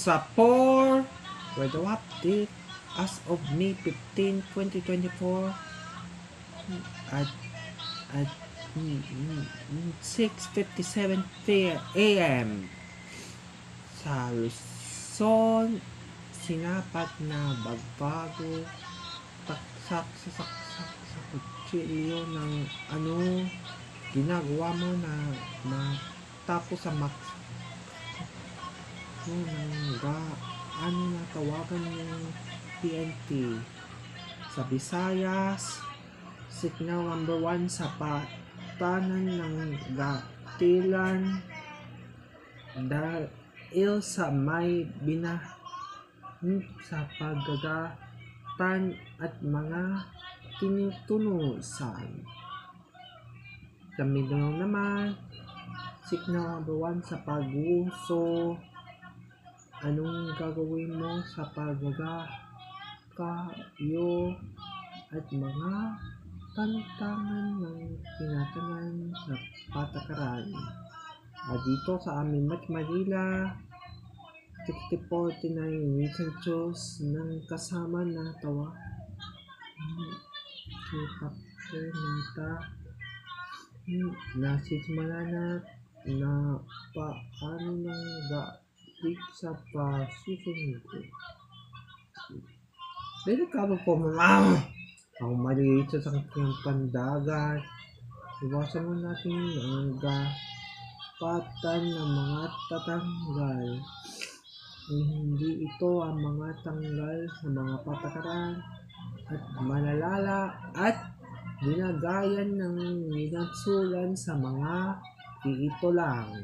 sa 4 weather update as of May 15, 2024 at 6:57 AM sa Luzon. Sinapat na bagbago taksak sa kutsilyo ng ginagawa mo na matapos sa tawagan yung PNP sa Visayas. Signal number 1 sa patanan ng Gatilan dahil sa may sa paggagatan at mga tinutunusan. Sa Mindanao naman, signal number 1 sa pag-uso. Anong gagawin mo sa pagkakayo at mga tantangan ng tinatanan sa patakaran. Dito sa amin, Manila, 60-49 recent choose ng kasama na tawa. Nasimula na paano nang balik sa pasusunod ko. Delikado po mama. Ang maliit sa sakitang pandagat. Iwasan mo natin ang gapatan ng mga tatanggal. Hindi ito ang mga tanggal sa mga patakaran at malalala at ginagayan ng minatsulan sa mga ito lang.